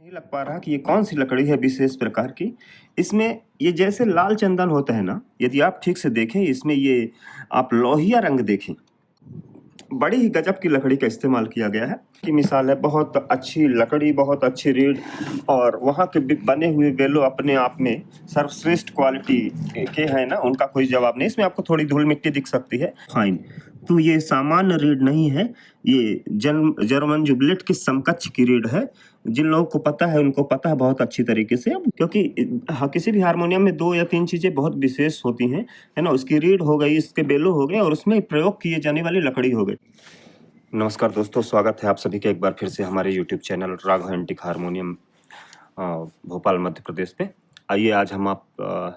नहीं लग पा रहा कि ये कौन सी लकड़ी है विशेष प्रकार की। इसमें ये जैसे लाल चंदन होता है ना, यदि आप ठीक से देखें इसमें ये आप लोहिया रंग देखें, बड़ी ही गजब की लकड़ी का इस्तेमाल किया गया है। की मिसाल है, बहुत अच्छी लकड़ी, बहुत अच्छी रीढ़ और वहाँ के बने हुए बेलो अपने आप में सर्वश्रेष्ठ क्वालिटी के हैं ना, उनका कोई जवाब नहीं। इसमें आपको थोड़ी धूल मिट्टी दिख सकती है, फाइन। तो ये सामान्य रीढ़ नहीं है, ये जर्मन जुबलेट की समकक्ष की रीढ़ है। जिन लोगों को पता है उनको पता है बहुत अच्छी तरीके से, क्योंकि किसी भी हारमोनियम में 2 या 3 चीजें बहुत विशेष होती हैं, है ना। उसकी रीढ़ हो गई, इसके बेलो हो गए और उसमें प्रयोग किए जाने वाली लकड़ी हो गई। नमस्कार दोस्तों, स्वागत है आप सभी का एक बार फिर से हमारे YouTube channel Raghav antique harmonium Bhopal Madhya Pradesh पे। आइए आज हम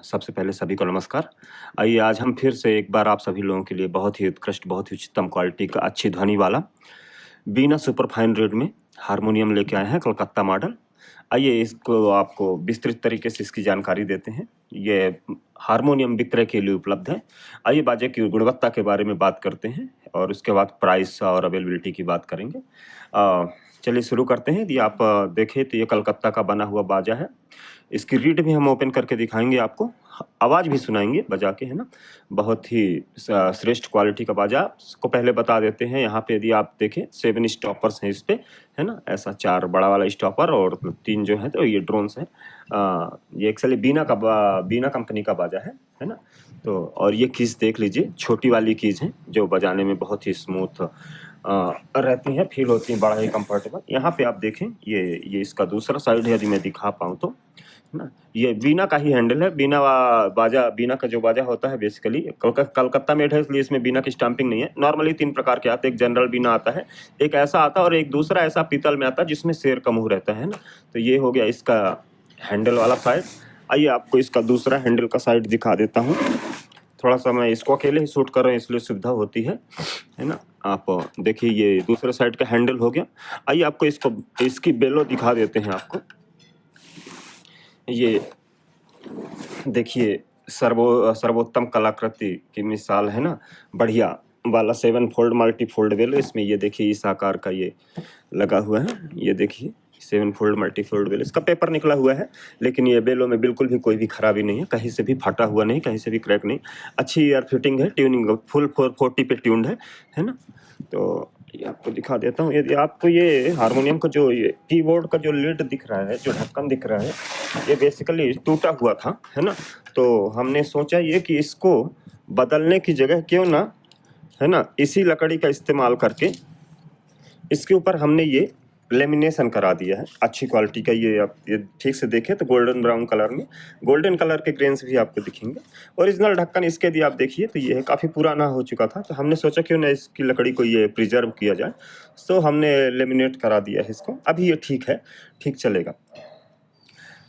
सबसे पहले सभी को नमस्कार। आइए आज हम फिर से एक बार आप सभी लोगों के लिए बहुत ही उत्कृष्ट, बहुत ही उच्चतम क्वालिटी का अच्छी ध्वनि वाला बीना सुपर फाइन रीड में हारमोनियम लेके आए हैं, कलकत्ता मॉडल। आइए इसको आपको विस्तृत तरीके से इसकी जानकारी देते हैं। ये हारमोनियम विक्रय के लिए उपलब्ध है। आइए बाजे की गुणवत्ता के बारे में बात करते हैं और उसके बाद प्राइस और अवेलेबिलिटी की बात करेंगे। चलिए शुरू करते हैं। यदि आप देखें तो ये कलकत्ता का बना हुआ बाजा है। इसकी रीड भी हम ओपन करके दिखाएंगे, आपको आवाज़ भी सुनाएंगे बजा के, है ना। बहुत ही श्रेष्ठ क्वालिटी का बाजा को पहले बता देते हैं। यहाँ पे यदि आप देखें 7 स्टॉपर्स हैं इस पे, है ना। ऐसा 4 बड़ा वाला स्टॉपर और 3 जो है तो ये ड्रोन्स हैं। ये एक्चुअली बीना कंपनी का बाजा है ना। तो और ये कीज देख लीजिए, छोटी वाली कीज है जो बजाने में बहुत ही स्मूथ रहती हैं, फील होती हैं, बड़ा ही कंफर्टेबल। यहाँ पे आप देखें ये इसका दूसरा साइड है, यदि मैं दिखा पाऊँ तो, है ना। ये बीना का ही हैंडल है। बीना का जो बाजा होता है बेसिकली कलकत्ता मेड है, इसलिए इसमें बीना की स्टैंपिंग नहीं है। नॉर्मली 3 प्रकार के आते हैं, एक जनरल बीना आता है, एक ऐसा आता है और एक दूसरा ऐसा पीतल में आता है जिसमें शेर का मुंह रहता है ना। तो ये हो गया इसका हैंडल वाला साइड। आइए आपको इसका दूसरा हैंडल का साइड दिखा देता हूँ। थोड़ा सा मैं इसको अकेले ही शूट कर रहे हैं इसलिए सुविधा होती है ना। आप देखिए ये दूसरे साइड का हैंडल हो गया। आइए आपको इसकी बेलो दिखा देते हैं आपको। ये देखिए सर्वोत्तम कलाकृति की मिसाल है ना, बढ़िया वाला 7 फोल्ड मल्टी फोल्ड बेलो। इसमें ये देखिए इस आकार का ये लगा हुआ है, ये देखिए 7 फोल्ड मल्टी फोल्ड बेलो। इसका पेपर निकला हुआ है, लेकिन ये बेलो में बिल्कुल भी कोई भी खराबी नहीं है, कहीं से भी फटा हुआ नहीं, कहीं से भी क्रैक नहीं। अच्छी ईयर फिटिंग है, ट्यूनिंग फुल 440 पे ट्यून्ड है ना। तो ये आपको दिखा देता हूँ। यदि आपको ये हारमोनियम का जो ये कीबोर्ड का जो लिड दिख रहा है, जो ढक्कन दिख रहा है, ये बेसिकली टूटा हुआ था, है ना। तो हमने सोचा ये कि इसको बदलने की जगह क्यों ना, है ना, इसी लकड़ी का इस्तेमाल करके इसके ऊपर हमने ये लेमिनेशन करा दिया है अच्छी क्वालिटी का। ये आप ये ठीक से देखें तो गोल्डन ब्राउन कलर में, गोल्डन कलर के ग्रेन्स भी आपको दिखेंगे। ओरिजिनल ढक्कन इसके यदि आप देखिए तो ये काफ़ी पुराना हो चुका था, तो हमने सोचा क्यों ना इसकी लकड़ी को ये प्रिजर्व किया जाए। तो हमने लेमिनेट करा दिया है इसको। अभी ये ठीक है, ठीक चलेगा।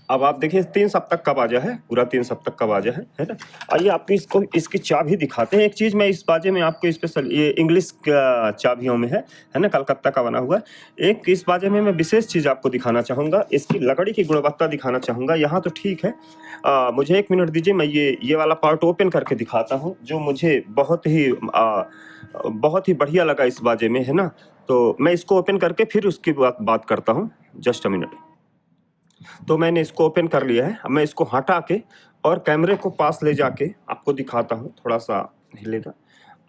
अब आप देखिए 3 सप्तक का बाजा है, पूरा 3 सप्तक का बाजा है ना। आइए आपको इसकी चाबी दिखाते हैं। एक चीज़ मैं इस बाजे में आपको स्पेशल, ये इंग्लिश चाबियों में है ना, कलकत्ता का बना हुआ है। एक इस बाजे में मैं विशेष चीज़ आपको दिखाना चाहूँगा, इसकी लकड़ी की गुणवत्ता दिखाना चाहूँगा। यहाँ तो ठीक है, मुझे 1 मिनट दीजिए, मैं ये वाला पार्ट ओपन करके दिखाता हूँ, जो मुझे बहुत ही बढ़िया लगा इस बाजे में, है ना। तो मैं इसको ओपन करके फिर उसकी बात करता हूँ। Just a minute. तो मैंने इसको ओपन कर लिया है। अब मैं इसको हटा के और कैमरे को पास ले जाके आपको दिखाता हूँ, थोड़ा सा हिलेगा।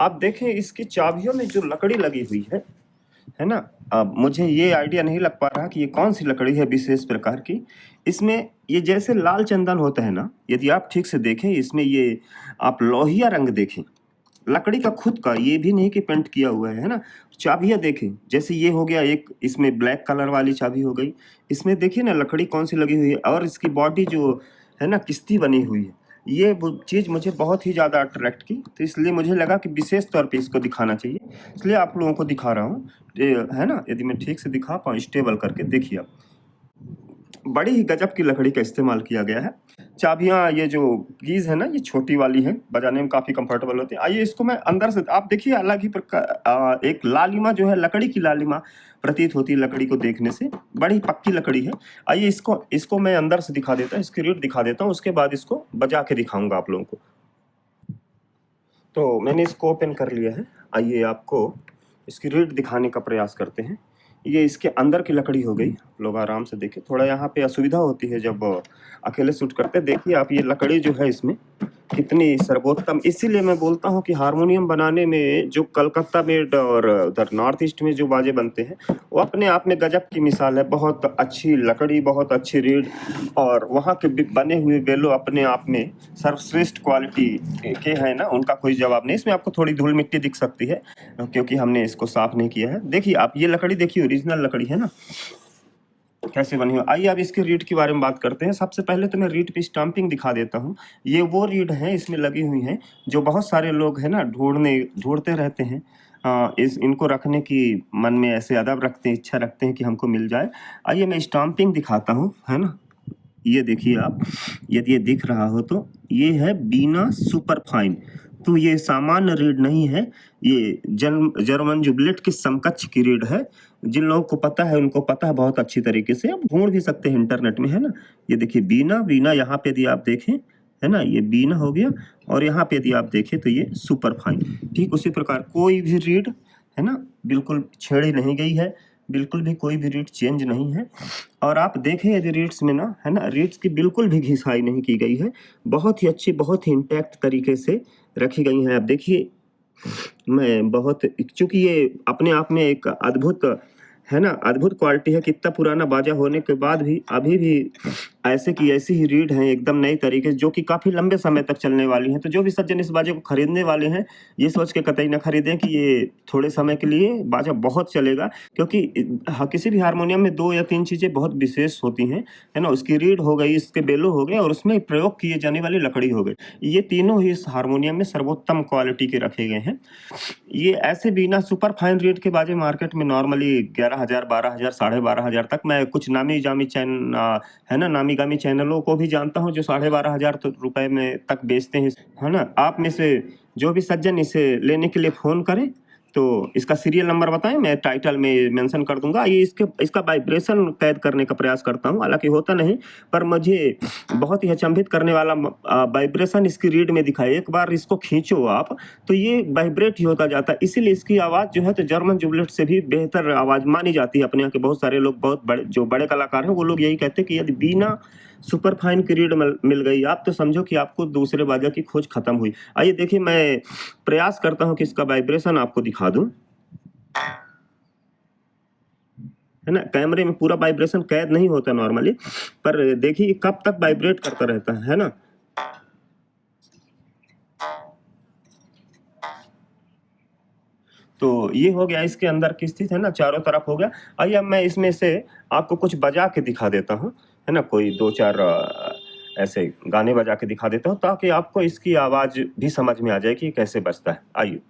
आप देखें इसकी चाबियों में जो लकड़ी लगी हुई है ना। अब मुझे ये आइडिया नहीं लग पा रहा कि ये कौन सी लकड़ी है विशेष प्रकार की। इसमें ये जैसे लाल चंदन होता है ना, यदि आप ठीक से देखें इसमें ये आप लोहिया रंग देखें, लकड़ी का खुद का, ये भी नहीं कि पेंट किया हुआ है ना। चाबियाँ देखें, जैसे ये हो गया एक, इसमें ब्लैक कलर वाली चाबी हो गई। इसमें देखिए ना लकड़ी कौन सी लगी हुई है, और इसकी बॉडी जो है ना किस्ती बनी हुई है। ये वो चीज़ मुझे बहुत ही ज़्यादा अट्रैक्ट की, तो इसलिए मुझे लगा कि विशेष तौर पे इसको दिखाना चाहिए, इसलिए आप लोगों को दिखा रहा हूँ। है ना, यदि मैं ठीक से दिखा पाऊँ स्टेबल करके, देखिए आप, बड़ी ही गजब की लकड़ी का इस्तेमाल किया गया है। चाबियाँ, ये जो कीज है ना, ये छोटी वाली है, बजाने में काफ़ी कंफर्टेबल होती है। आइए इसको मैं अंदर से आप देखिए, अलग ही प्रकार एक लालिमा जो है, लकड़ी की लालिमा प्रतीत होती है लकड़ी को देखने से, बड़ी पक्की लकड़ी है। आइए इसको मैं अंदर से दिखा देता हूँ, इसकी रीड दिखा देता हूँ, उसके बाद इसको बजा के दिखाऊंगा आप लोगों को। तो मैंने इसको ओपन कर लिया है। आइए आपको इसकी रीड दिखाने का प्रयास करते हैं। ये इसके अंदर की लकड़ी हो गई, लोग आराम से देखें। थोड़ा यहाँ पे असुविधा होती है जब अकेले शूट करते हैं। देखिए आप ये लकड़ी जो है इसमें कितनी सर्वोत्तम, इसीलिए मैं बोलता हूँ कि हारमोनियम बनाने में जो कलकत्ता में और उधर नॉर्थ ईस्ट में जो बाजे बनते हैं वो अपने आप में गजब की मिसाल है। बहुत अच्छी लकड़ी, बहुत अच्छी रीड, और वहाँ के बने हुए बेलो अपने आप में सर्वश्रेष्ठ क्वालिटी के हैं ना, उनका कोई जवाब नहीं। इसमें आपको थोड़ी धूल मिट्टी दिख सकती है क्योंकि हमने इसको साफ नहीं किया है। देखिए आप ये लकड़ी देखिए, ओरिजिनल लकड़ी है ना कैसे बनी हो। आइए अब इसके रीड के बारे में बात करते हैं। सबसे पहले तो मैं रीड पे स्टाम्पिंग दिखा देता हूँ। ये वो रीड है इसमें लगी हुई हैं जो बहुत सारे लोग है ना ढूंढते रहते हैं। इनको रखने की मन में ऐसे अदब रखते हैं, इच्छा रखते हैं कि हमको मिल जाए। आइए मैं स्टाम्पिंग दिखाता हूँ, है ना। ये देखिए आप, यदि ये दिख रहा हो तो ये है बीना सुपर फाइन। तो ये सामान्य रीड नहीं है, ये जर्मन जुबलेट की समकक्ष की रीड है। जिन लोगों को पता है उनको पता है बहुत अच्छी तरीके से, आप ढूंढ भी सकते हैं इंटरनेट में, है ना। ये देखिए बीना यहाँ पे यदि आप देखें, है ना, ये बीना हो गया, और यहाँ पे यदि आप देखें तो ये सुपर फाइन। ठीक उसी प्रकार कोई भी रीड है ना बिल्कुल छेड़ी नहीं गई है, बिल्कुल भी कोई भी रीड चेंज नहीं है। और आप देखें यदि रीड्स में ना, है ना, रीड्स की बिल्कुल भी घिसाई नहीं की गई है, बहुत ही अच्छी, बहुत ही इंटैक्ट तरीके से रखी गई हैं। आप देखिए मैं बहुत, चूंकि ये अपने आप में एक अद्भुत, है ना, अद्भुत क्वालिटी है। कितना पुराना बाजा होने के बाद भी अभी भी ऐसे की ऐसी ही रीड हैं एकदम नई तरीके से, जो कि काफ़ी लंबे समय तक चलने वाली हैं। तो जो भी सज्जन इस बाजे को खरीदने वाले हैं ये सोच के कतई ना खरीदें कि ये थोड़े समय के लिए, बाजा बहुत चलेगा। क्योंकि किसी भी हारमोनियम में 2 या 3 चीज़ें बहुत विशेष होती हैं, है ना। उसकी रीड हो गई, इसके बेलो हो गए, और उसमें प्रयोग किए जाने वाली लकड़ी हो गई। ये तीनों ही इस हारमोनियम में सर्वोत्तम क्वालिटी के रखे गए हैं। ये ऐसे बिना सुपर फाइन रेट के बाजे मार्केट में नॉर्मली 11,000, 12,000, 12,500 तक। मैं कुछ नामी जामी है ना, नामी गामी चैनलों को भी जानता हूँ जो 12,500 रुपए में तक बेचते हैं, है ना। आप में से जो भी सज्जन इसे लेने के लिए फ़ोन करें तो इसका सीरियल नंबर बताएं, मैं टाइटल में मेंशन कर दूंगा। ये इसका वाइब्रेशन कैद करने का प्रयास करता हूं, हालांकि होता नहीं, पर मुझे बहुत ही अचंभित करने वाला वाइब्रेशन इसकी रीड में दिखाई। एक बार इसको खींचो आप तो ये वाइब्रेट ही होता जाता है। इसीलिए इसकी आवाज़ जो है तो जर्मन जुबलेट से भी बेहतर आवाज़ मानी जाती है। अपने यहाँ के बहुत सारे लोग, बहुत बड़े जो बड़े कलाकार हैं, वो लोग यही कहते हैं कि यदि बिना सुपर फाइन की रीड मिल गई आप तो समझो कि आपको दूसरे बाजा की खोज खत्म हुई। आइए देखिए, मैं प्रयास करता हूं कि इसका वाइब्रेशन आपको दिखा दूं, है ना। कैमरे में पूरा वाइब्रेशन कैद नहीं होता नॉर्मली, पर देखिए कब तक वाइब्रेट करता रहता है ना। तो ये हो गया इसके अंदर की स्थिति, है ना, चारों तरफ हो गया। आइए अब मैं इसमें से आपको कुछ बजा के दिखा देता हूँ, है ना, कोई 2-4 ऐसे गाने बजा के दिखा देता हूँ ताकि आपको इसकी आवाज़ भी समझ में आ जाए कि कैसे बजता है। आइए।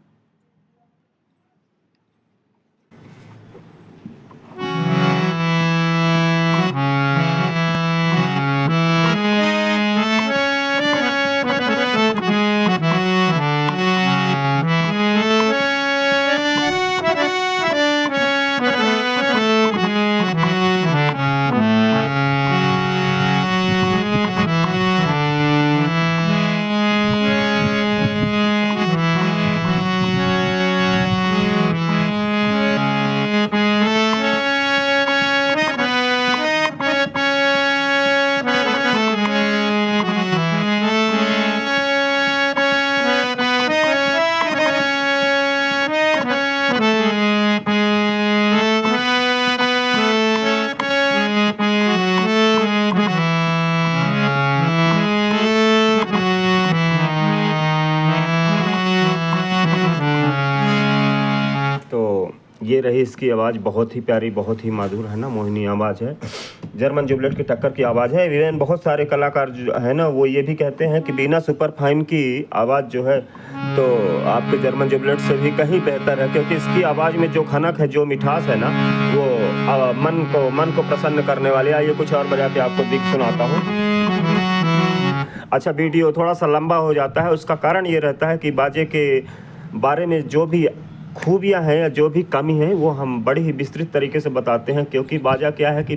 ये रही इसकी आवाज़, बहुत ही प्यारी, बहुत ही मधुर, है ना, मोहिनी आवाज़ है। जर्मन जुबलेट की टक्कर की आवाज़ है। इवन बहुत सारे कलाकार जो है ना वो ये भी कहते हैं कि बिना सुपर फाइन की आवाज़ जो है तो आपके जर्मन जुबलेट से भी कहीं बेहतर है, क्योंकि इसकी आवाज़ में जो खनक है, जो मिठास है ना, वो मन को प्रसन्न करने वाली। आइए कुछ और बजा के आपको दिख सुनाता हूँ। अच्छा, वीडियो थोड़ा सा लंबा हो जाता है, उसका कारण ये रहता है कि बाजे के बारे में जो भी खूबियाँ हैं या जो भी कमी है वो हम बड़ी ही विस्तृत तरीके से बताते हैं, क्योंकि बाजा क्या है कि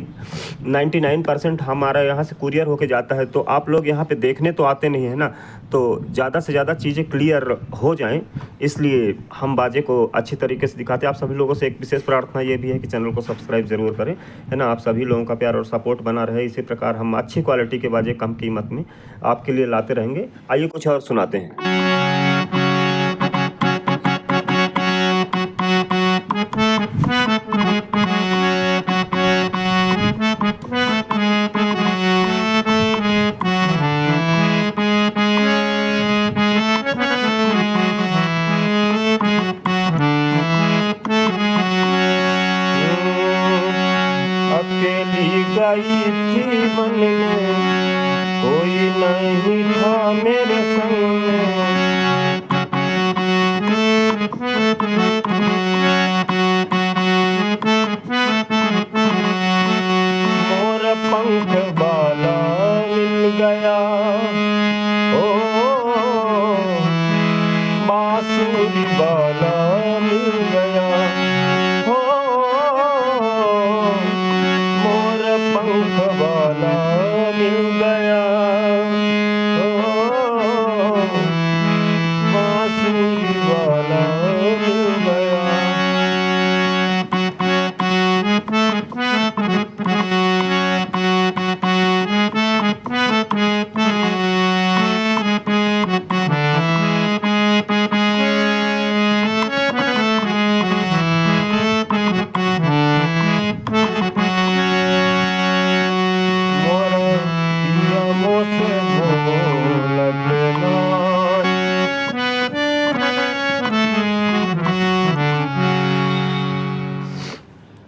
99% हमारा यहाँ से कुरियर होके जाता है, तो आप लोग यहाँ पे देखने तो आते नहीं है ना, तो ज़्यादा से ज़्यादा चीज़ें क्लियर हो जाएं, इसलिए हम बाजे को अच्छी तरीके से दिखाते हैं। आप सभी लोगों से एक विशेष प्रार्थना ये भी है कि चैनल को सब्सक्राइब ज़रूर करें, है ना। आप सभी लोगों का प्यार और सपोर्ट बना रहे, इसी प्रकार हम अच्छी क्वालिटी के बाजे कम कीमत में आपके लिए लाते रहेंगे। आइए कुछ और सुनाते हैं। अकेली गई थी मन में, कोई नहीं था मेरे संग में। मोर पंख वाला मिल गया, ओ बांसुरी वाला मिल गया, हो मोर पंख वाला मिल गया, ओ बांसुरी वाला मिल गया।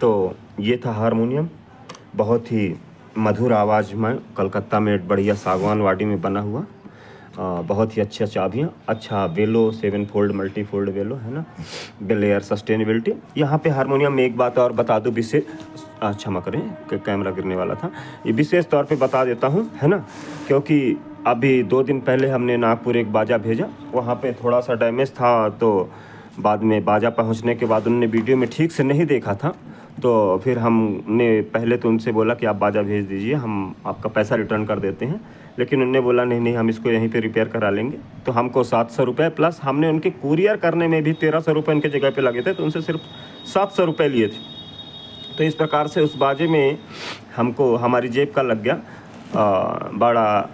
तो ये था हारमोनियम, बहुत ही मधुर आवाज़ में, कलकत्ता में एक बढ़िया सागवान वाडी में बना हुआ, बहुत ही अच्छा चाबियाँ, अच्छा वेलो 7 फोल्ड मल्टी फोल्ड वेलो, है ना, बेल एयर सस्टेनेबिलिटी। यहाँ पे हारमोनियम में एक बात और बता दूँ, विशेष क्षमा करें कि कैमरा गिरने वाला था, ये विशेष तौर पे बता देता हूँ, है ना, क्योंकि अभी 2 दिन पहले हमने नागपुर एक बाजा भेजा, वहाँ पे थोड़ा सा डैमेज था, तो बाद में बाजा पहुँचने के बाद उन्होंने वीडियो में ठीक से नहीं देखा था, तो फिर हमने पहले तो उनसे बोला कि आप बाजा भेज दीजिए, हम आपका पैसा रिटर्न कर देते हैं, लेकिन उन्होंने बोला नहीं हम इसको यहीं पे रिपेयर करा लेंगे। तो हमको 700 रुपये प्लस हमने उनके कुरियर करने में भी 1300 रुपये उनके जगह पे लगे थे, तो उनसे सिर्फ 700 रुपये लिए थे। तो इस प्रकार से उस बाजे में हमको हमारी जेब का लग गया, बड़ा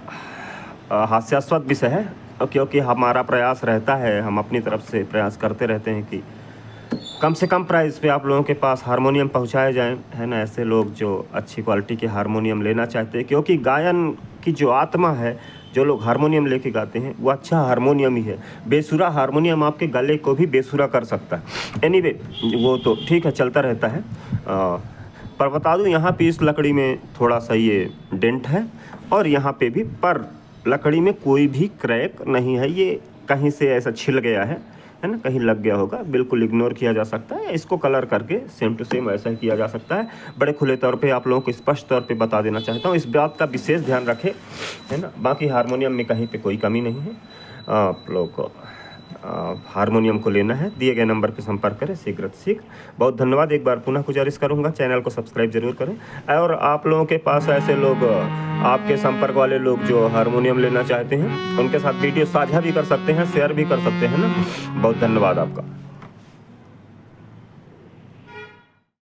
हास्यास्पद विषय है, क्योंकि हमारा प्रयास रहता है, हम अपनी तरफ से प्रयास करते रहते हैं कि कम से कम प्राइस पे आप लोगों के पास हारमोनियम पहुंचाए जाएं, है ना, ऐसे लोग जो अच्छी क्वालिटी के हारमोनियम लेना चाहते हैं, क्योंकि गायन की जो आत्मा है, जो लोग हारमोनियम लेके गाते हैं वो अच्छा हारमोनियम ही है। बेसुरा हारमोनियम आपके गले को भी बेसुरा कर सकता है। एनीवे वो तो ठीक है, चलता रहता है। पर बता दूं, यहाँ पे इस लकड़ी में थोड़ा सा ये डेंट है, और यहाँ पे भी, पर लकड़ी में कोई भी क्रैक नहीं है, ये कहीं से ऐसा छिल गया है ना, कहीं लग गया होगा, बिल्कुल इग्नोर किया जा सकता है। इसको कलर करके सेम टू सेम ऐसा ही किया जा सकता है। बड़े खुले तौर पे आप लोगों को स्पष्ट तौर पे बता देना चाहता हूँ, इस बात का विशेष ध्यान रखें, है ना। बाकी हारमोनियम में कहीं पे कोई कमी नहीं है। आप लोग को हारमोनियम को लेना है, दिए गए नंबर पर संपर्क करें शीघ्र से शीघ्र। बहुत धन्यवाद। एक बार पुनः गुजारिश करूँगा, चैनल को सब्सक्राइब जरूर करें, और आप लोगों के पास ऐसे लोग, आपके संपर्क वाले लोग जो हारमोनियम लेना चाहते हैं, उनके साथ वीडियो साझा भी कर सकते हैं, शेयर भी कर सकते हैं ना। बहुत धन्यवाद आपका।